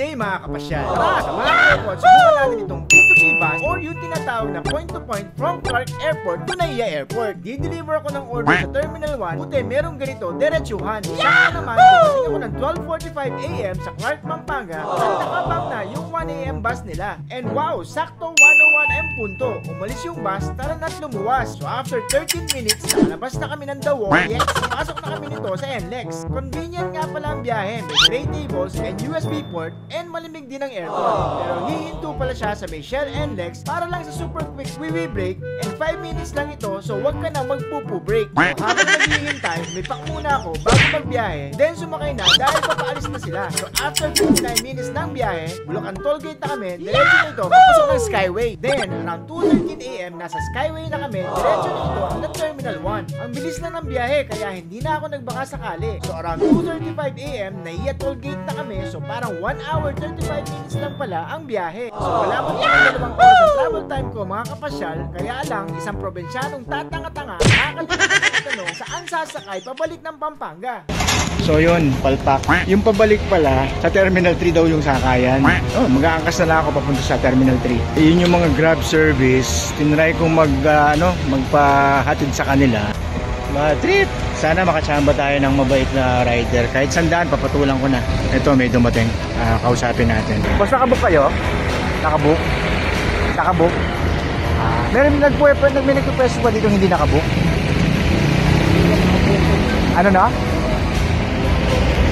day mga kapasyal. Tara, sa mga airport, subukan natin itong P2P bus or yung tinatawag na point-to-point from Clark Airport to Naiya Airport. Di-deliver ako ng order sa Terminal 1. Buti, merong ganito, diretsuhan. Sakto naman, dumating ako ng 12:45 AM sa Clark, Pampanga at nakabang na yung 1 AM bus nila. And wow, sakto 1:01 AM punto. Umalis yung bus, tara na't lumuwas. So after 13 minutes, nakalabas na kami ng Dawo. Yes, pasok na kami nito sa NLEX. Convenient nga pala ang biyahe. May tray tables and USB port and malimig din ang aircon. Pero hihinto pala siya sa may Shell NLEX para lang sa super quick wee break and 5 minutes lang ito, so wag ka na magpupu break. So habang naghihintay, may pack muna ako bago magbiyahe. Then sumakay na dahil papaalis na sila. So after 59 minutes ng biyahe, Bulacan Tollgate na kami, diretso na ito papasok ng Skyway. Then around 2:13 AM nasa Skyway na kami, diretso na ito hanggang Terminal 1. Ang bilis na ng biyahe kaya hindi na ako nagbaka sakali. So around 2:35 AM, Naiya Tollgate na kami, so parang 1 hour 35 minutes lang pala ang biyahe. So wala mo ng 2 oras ang travel time ko mga kapasyal, kaya lang isang probinsyanong tatanga-tanga nakakalimutan ng tanong saan sasakay pabalik ng Pampanga. So yun, palpak. Yung pabalik pala, sa Terminal 3 daw yung sakayan. Oh, mag-aangkas na lang ako papunta sa Terminal 3. Yun yung mga Grab service. Tinry kong magpahatid sa kanila. Trip! Sana makachamba tayo ng mabait na rider. Kahit sandaan, papatulang ko na. Ito, may dumating. Kausapin natin. Boss, nakabook kayo? Nakabook? Nakabook? Meron may nagpupwesto pa dito hindi nakabook? Ano na?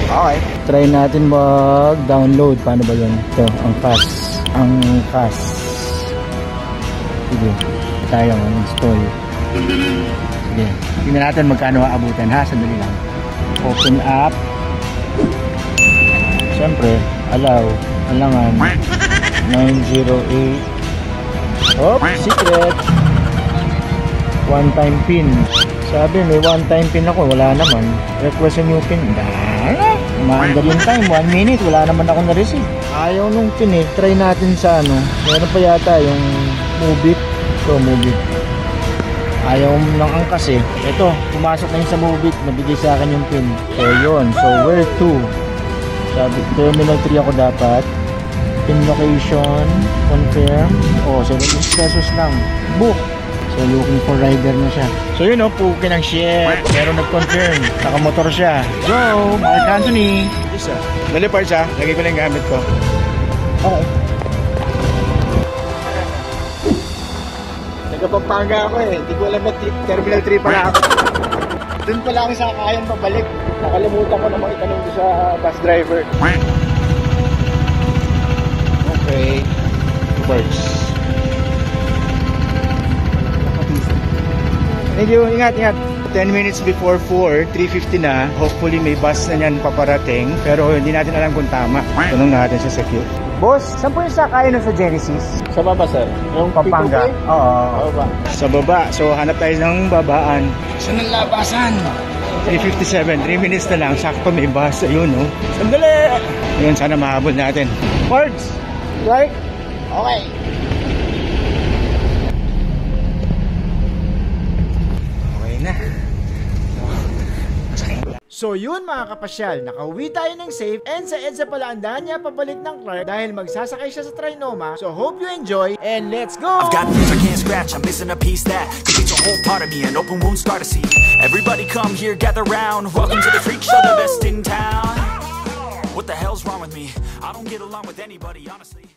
Okay. Try natin mag-download. Paano ba yun? Ito, ang CAS. Ang CAS. Sige. Tayo install. Sige. Tingnan natin magkano aabutan ha. Sandali lang. Open up. Siyempre, allow. Alangan. 908. Hop, secret. One time pin. Sabi may one time pin ako. Wala naman. Request a new pin. Umaandar yung time, 1 minute, wala naman ako na-receive. Ayaw nung pin eh, try natin sa ano. Meron pa yata yung Move It. So Move It. Ayaw nang angkas eh. Ito, pumasok na yung sa Move It, nabigay sa akin yung pin. So yun, so where to? Sabi, Terminal 3 ako dapat. Pin location, confirm. Oh, 70 pesos lang. Book. So looking for rider na siya. So yun o, pukin ang shit. Pero nag-confirm. Nakamotor siya. Go! Mark Anthony! Isa. Dali parts ha. Lagay ko na yung gamit ko. Okay. Nagpapampanga ako eh. Hindi ko alam na Terminal 3 pala ako. Doon pala ako sa kayang pabalik. Nakalimutan ko na makitanong sa bus driver. Okay. Parts. Thank you, ingat. 10 minutes before 4, 3:50 na. Hopefully may bus na yan paparating. Pero hindi natin alam kung tama. Tanong natin sa secure. Boss, saan po yung sakayan sa Genesis? Sa baba, sir. Yung Pampanga? Oo. Sa baba. So hanap tayo ng babaan. Saan ang labasan? 3:57, 3 minutes na lang. Sakto may bus. Ayun, no? Sandali! Ayun, sana mahabol natin. Parts! Right? Okay. So yun mga kapasyal, nakauwi tayo ng safe and sa EDSA pala ang daan niya pabalik ng Clark dahil magsasakay siya sa Trinoma. So hope you enjoy and let's go! I've got things I can't scratch, I'm missing a piece that completes a whole part of me, an open wound scar to see. Everybody come here, gather round, welcome to the freak show, the best in town. What the hell's wrong with me? I don't get along with anybody, honestly.